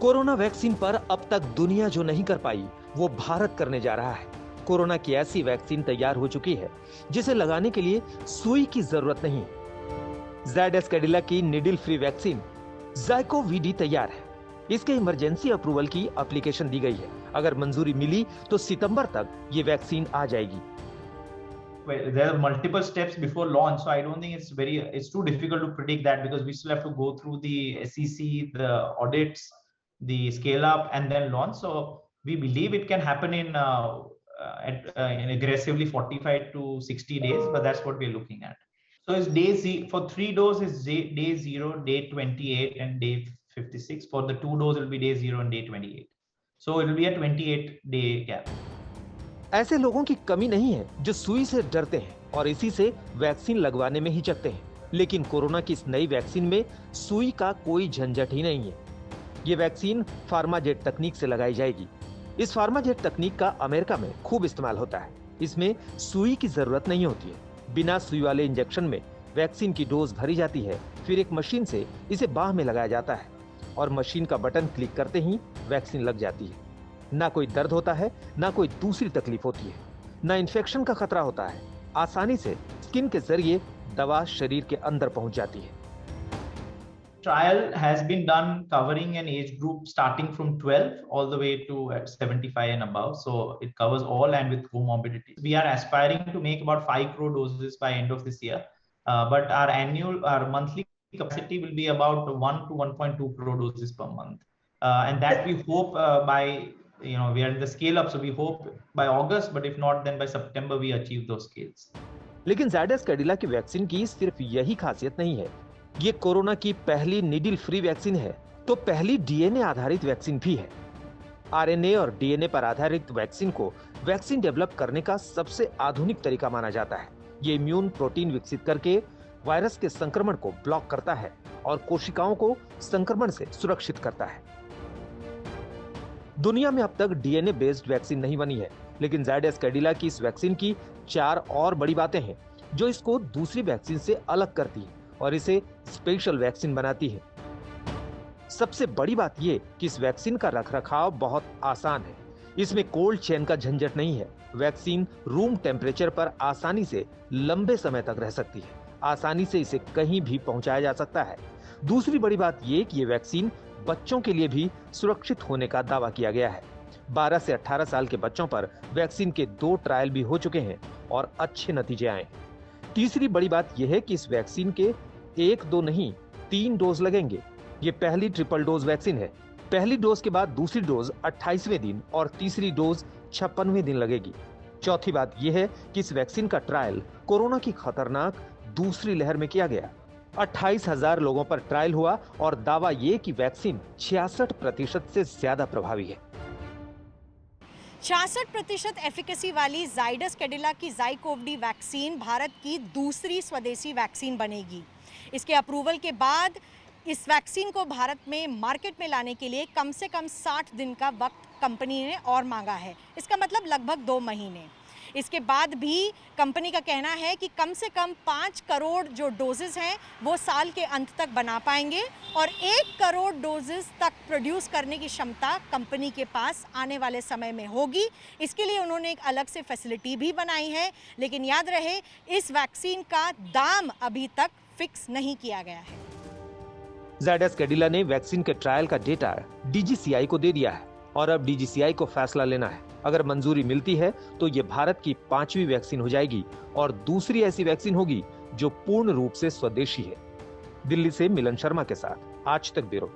Corona vaccine पर अब तक दुनिया जो नहीं कर पाई वो भारत करने जा रहा है। कोरोना की ऐसी वैक्सीन तैयार हो चुकी है जिसे लगाने के लिए सुई की जरूरत नहीं। ज़ायडस कैडिला की निडल फ्री वैक्सीन ज़ायकोवी-डी तैयार है। इसके इमरजेंसी अप्रूवल की एप्लीकेशन दी गई है। अगर मंजूरी मिली तो सितंबर तक ये वैक्सीन आ जाएगी। Well, there are multiple steps before launch, so I don't think it's too difficult to predict that, because we still have to go through the SEC, the audits, the scale up, and then launch. So we believe it can happen in aggressively 45 to 60 days, but that's what we're looking at. So it's for 3 doses, day 0, day 28, and day 56. For the 2 doses, it will be day 0 and day 28. So it will be a 28-day gap. ऐसे लोगों की कमी नहीं है जो सुई से डरते हैं और इसी से वैक्सीन लगवाने में हिचकते हैं। लेकिन कोरोना की इस नई वैक्सीन में सुई का कोई झंझट ही नहीं है। ये वैक्सीन फार्माजेट तकनीक से लगाई जाएगी। इस फार्माजेट तकनीक का अमेरिका में खूब इस्तेमाल होता है। इसमें सुई की जरूरत नहीं होती है। बिना सुई वाले इंजेक्शन में वैक्सीन की डोज भरी जाती है, फिर एक मशीन से इसे बाह में लगाया जाता है और मशीन का बटन क्लिक करते ही वैक्सीन लग जाती है। ना कोई दर्द होता है, ना कोई दूसरी तकलीफ होती है, ना इन्फेक्शन का खतरा होता है। आसानी से स्किन के जरिए दवा शरीर के अंदर पहुंच जाती है। Trial has been done covering an age group starting from 12 all the way to 75 and above. So it covers all and with comorbidities. We are aspiring to make about 5 crore doses by end of this year. But our monthly capacity will be about 1 to 1.2 crore doses per month. And that we hope we are in the scale up, so we hope by August, but if not then by September we achieve those scales. लेकिन ज़ायडस कैडिला की vaccine की सिर्फ यही खासियत नहीं है। ये corona की पहली निडल फ्री वैक्सीन है, तो पहली डीएनए आधारित वैक्सीन भी है। आरएनए और डीएनए पर आधारित वैक्सीन को वैक्सीन डेवलप करने का सबसे आधुनिक तरीका माना जाता है। ये इम्यून प्रोटीन विकसित करके वायरस के संक्रमण को ब्लॉक करता है और कोशिकाओं को संक्रमण से सुरक्षित करता है। दुनिया में अब तक डीएनए बेस्ड वैक्सीन नहीं बनी है, लेकिन ज़ायडस कैडिला की इस वैक्सीन की 4 और बड़ी बातें हैं जो इसको दूसरी वैक्सीन से अलग करती है और इसे स्पेशल वैक्सीन बनाती है। सबसे बड़ी बात यह कि इस वैक्सीन का रखरखाव बहुत आसान है। इसमें कोल्ड चेन का झंझट नहीं है। वैक्सीन रूम टेम्परेचर पर आसानी से लंबे समय तक रह सकती है। आसानी से इसे कहीं भी पहुंचाया जा सकता है। दूसरी बड़ी बात यह कि ये वैक्सीन बच्चों के लिए भी सुरक्षित होने का दावा किया गया है। 12 से 18 साल के बच्चों पर वैक्सीन के 2 ट्रायल भी हो चुके हैं और अच्छे नतीजे आए। तीसरी बड़ी बात यह है कि इस वैक्सीन के 1-2 नहीं 3 डोज लगेंगे। ये पहली ट्रिपल डोज वैक्सीन है। पहली डोज के बाद दूसरी डोज 28वें दिन और तीसरी डोज 56वें दिन लगेगी। चौथी बात यह है कि इस वैक्सीन का ट्रायल कोरोना की खतरनाक दूसरी लहर में किया गया। 28,000 लोगों पर ट्रायल हुआ और दावा ये कि वैक्सीन 66% से ज्यादा प्रभावी है। 66% एफिकेसी वाली ज़ायडस कैडिला की ज़ायकोवी-डी वैक्सीन भारत की दूसरी स्वदेशी वैक्सीन बनेगी। इसके अप्रूवल के बाद इस वैक्सीन को भारत में मार्केट में लाने के लिए कम से कम 60 दिन का वक्त कंपनी ने और मांगा है। इसका मतलब लगभग 2 महीने। इसके बाद भी कंपनी का कहना है कि कम से कम 5 करोड़ जो डोजेस हैं वो साल के अंत तक बना पाएंगे और 1 करोड़ डोजेस तक प्रोड्यूस करने की क्षमता कंपनी के पास आने वाले समय में होगी। इसके लिए उन्होंने एक अलग से फैसिलिटी भी बनाई है, लेकिन याद रहे इस वैक्सीन का दाम अभी तक फिक्स नहीं किया गया है। ज़ायडस कैडिला ने वैक्सीन के ट्रायल का डेटा डीजीसीआई को दे दिया है और अब डीजीसीआई को फैसला लेना है। अगर मंजूरी मिलती है तो ये भारत की 5वीं वैक्सीन हो जाएगी और दूसरी ऐसी वैक्सीन होगी जो पूर्ण रूप से स्वदेशी है। दिल्ली से मिलन शर्मा के साथ आज तक ब्यूरो।